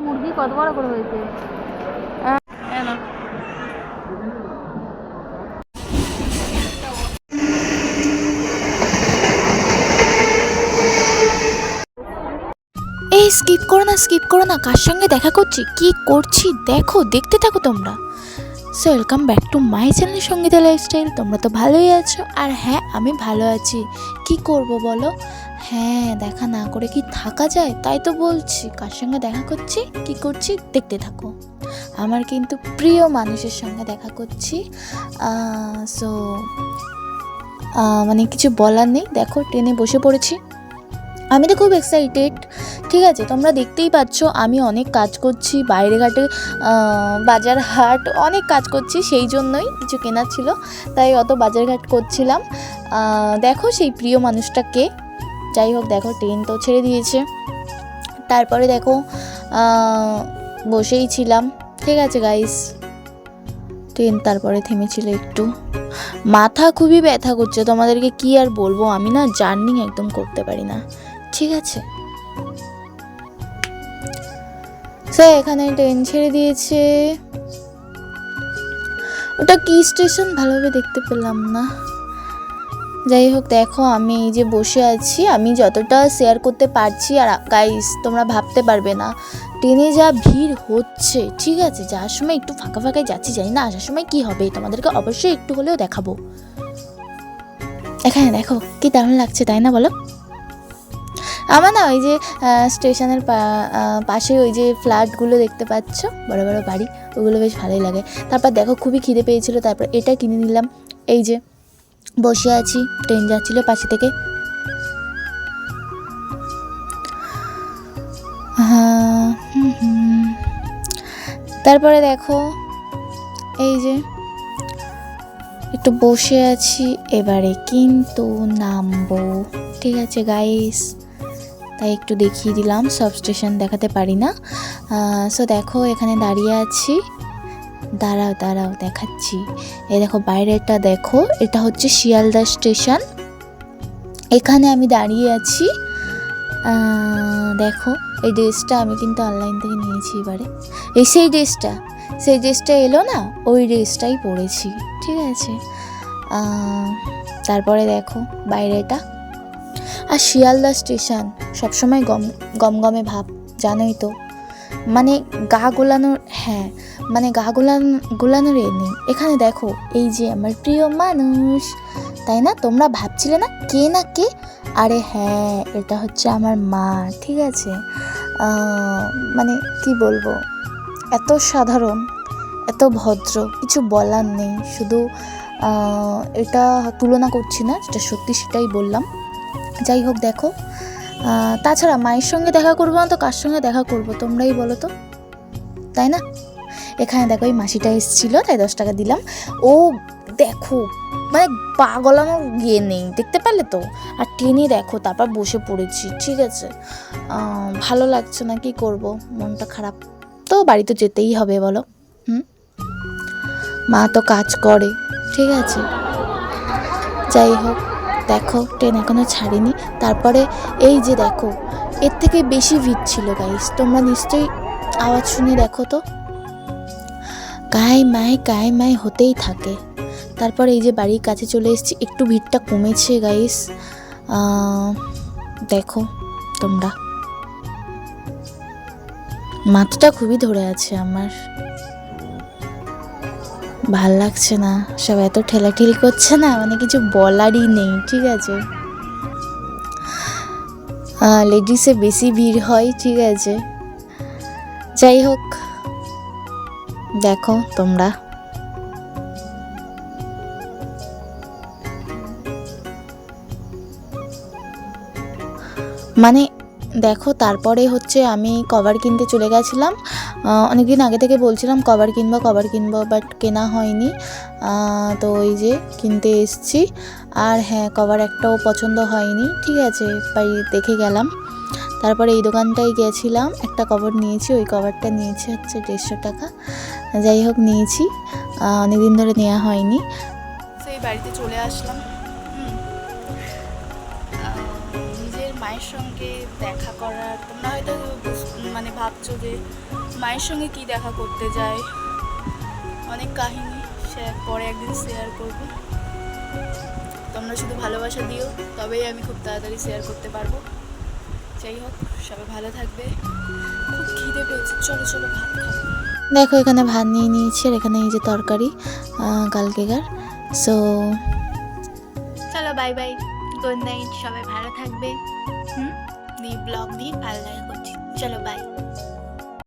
মুরগি কত বড় করে হয়েছে। এই স্কিপ করো না, কার সঙ্গে দেখা করছি, কি করছি দেখো, দেখতে থাকো তোমরা। So welcome back to my channel Sangeeta lifestyle. তোমরা তো ভালোই আছো, আর হ্যাঁ আমি ভালো আছি। কি করব বলো, হ্যাঁ দেখা না করে কি থাকা যায়, তাই তো বলছি কার সঙ্গে দেখা করছি কি করছি দেখতে থাকো। আমার কিন্তু প্রিয় মানুষের সঙ্গে দেখা করছি। সো মানে কিছু বলার নেই, দেখো ট্রেনে বসে পড়েছি। আমি তো খুব এক্সাইটেড, ঠিক আছে, তোমরা দেখতেই পাচ্ছ আমি অনেক কাজ করছি, বাইরে ঘাটে বাজার হাট অনেক কাজ করছি, সেই জন্যই কিছু কেনার ছিল, তাই অত বাজার ঘাট করছিলাম। দেখো সেই প্রিয় মানুষটা কে। যাই হোক, দেখো ট্রেন তো ছেড়ে দিয়েছে। তারপরে দেখো বসেই ছিলাম, ঠিক আছে গাইস। ট্রেন তারপরে থেমেছিল একটু, মাথা খুবই ব্যথা করছে, তোমাদেরকে কি আর বলবো, আমি না জার্নি একদম করতে পারি না, ঠিক আছে। স্যার এখানে ট্রেন ছেড়ে দিয়েছে, ওটা কি স্টেশন ভালোভাবে দেখতে পেলাম না। যাই হোক, দেখো আমি এই যে বসে আছি, আমি যতটা শেয়ার করতে পারছি, আর গাইস তোমরা ভাবতে পারবে না ট্রেনে যা ভিড় হচ্ছে, ঠিক আছে। যাওয়ার সময় একটু ফাঁকা ফাঁকায় যাচ্ছি, জানি না আসার সময় কি হবে, তোমাদেরকে অবশ্যই একটু হলেও দেখাবো। এখানে দেখো কি দারুণ লাগছে, তাই না বলো। আমার না ওই যে স্টেশনের পাশে ওই যে ফ্ল্যাটগুলো দেখতে পাচ্ছ, বড় বড় বাড়ি, ওগুলো বেশ ভালোই লাগে। তারপর দেখো খুবই খিদে পেয়েছিল, তারপর এটা কিনে নিলাম। এই যে বসে আছি, ট্রেন যাচ্ছিল পাশে থেকে। তারপরে দেখো এই যে একটু বসে আছি, এবারে কিন্তু নামবো, ঠিক আছে গাইস, তাই একটু দেখিয়ে দিলাম, সব স্টেশন দেখাতে পারি না। সো দেখো এখানে দাঁড়িয়ে আছি, দাঁড়াও দেখাচ্ছি। এই দেখো বাইরেটা দেখো, এটা হচ্ছে শিয়ালদা স্টেশন, এখানে আমি দাঁড়িয়ে আছি। দেখো এই ড্রেসটা আমি কিন্তু অনলাইন থেকে নিয়েছি, এবারে এই সেই ড্রেসটা এলো না, ওই ড্রেসটাই পরেছি, ঠিক আছে। তারপরে দেখো বাইরেটা, আর শিয়ালদা স্টেশন সবসময় গমগমে ভাব, জানোই তো, মানে গা গোলানোর, হ্যাঁ মানে গা গোলানোর এ নেই। এখানে দেখো এই যে আমার প্রিয় মানুষ, তাই না, তোমরা ভাবছিলে না কে, আরে হ্যাঁ এটা হচ্ছে আমার মা, ঠিক আছে। মানে কি বলবো, এত সাধারণ, এত ভদ্র, কিছু বলার নেই, শুধু এটা তুলনা করছি না, যেটা সত্যি সেটাই বললাম। যাই হোক দেখো, তাছাড়া মায়ের সঙ্গে দেখা করবো না তো কার সঙ্গে দেখা করবো, তোমরাই বলো তো, তাই না। এখানে দেখো এই মাসিটা এসেছিলো, তাই 10 টাকা দিলাম। ও দেখো মানে পা গলানো গিয়ে নেই, দেখতে পারলে তো। আর ট্রেনে দেখো তারপর বসে পড়েছি, ঠিক আছে। ভালো লাগছে না, কি করব, মনটা খারাপ, তো বাড়ি তো যেতেই হবে বলো। মা তো কাজ করে, ঠিক আছে। যাই হোক দেখো ট্রেন এখনো ছাড়েনি। তারপরে এই যে দেখো এর থেকে বেশি ভিড় ছিল গাইস, তোমরা নিশ্চয়ই আওয়াজ শুনে দেখো তো, গায়ে মায় হতেই থাকে। তারপরে এই যে বাড়ির কাছে চলে এসেছি, একটু ভিড়টা কমেছে গাইস, দেখো তোমরা, মাথাটা খুবই ধরে আছে আমার, ভাল লাগছে না, সব এত ঠেলাঠেলি করছে না, মানে কিছু বলারই নেই, ঠিক আছে। লেডিসে বেশি ভিড় হয়, ঠিক আছে। যাই হোক দেখো তোমরা, মানে দেখো তারপরে হচ্ছে আমি কভার কিনতে চলে গেছিলাম। অনেকদিন আগে থেকে বলছিলাম কভার কিনবো, বাট কেনা হয়নি। তো ওই যে কিনতে এসছি, আর হ্যাঁ কভার একটাও পছন্দ হয়নি, ঠিক আছে, বাড়ি দেখে গেলাম। তারপরে এই দোকানটায় গেছিলাম, একটা কভার নিয়েছি, ওই কভারটা নিয়েছি হচ্ছে 150 টাকা। যাই হোক নিয়েছি, অনেকদিন ধরে নেওয়া হয়নি। সেই বাড়িতে চলে আসলাম, নিজের মায়ের সঙ্গে দেখা করার, তোমরা হয়তো মানে ভাবছো যে মায়ের সঙ্গে কি দেখা করতে যায়, অনেক কাহিনী পরে একদিন শেয়ার করব। তোমরা শুধু ভালোবাসা দিও, তবেই আমি খুব তাড়াতাড়ি শেয়ার করতে পারবো। যাই হোক, সবাই ভালো থাকবে। খুব খিদে পেয়েছে, চলো চলো ভাত খাবো। দেখো এখানে ভাত নিয়ে নিয়েছি, আর এখানে এই যে তরকারি কালকেকার। সো চলো বাই বাই, গুড নাইট, সবাই ভালো থাকবে। ব্লগ নিয়ে ভালো লাগা করছি, চলো বাই।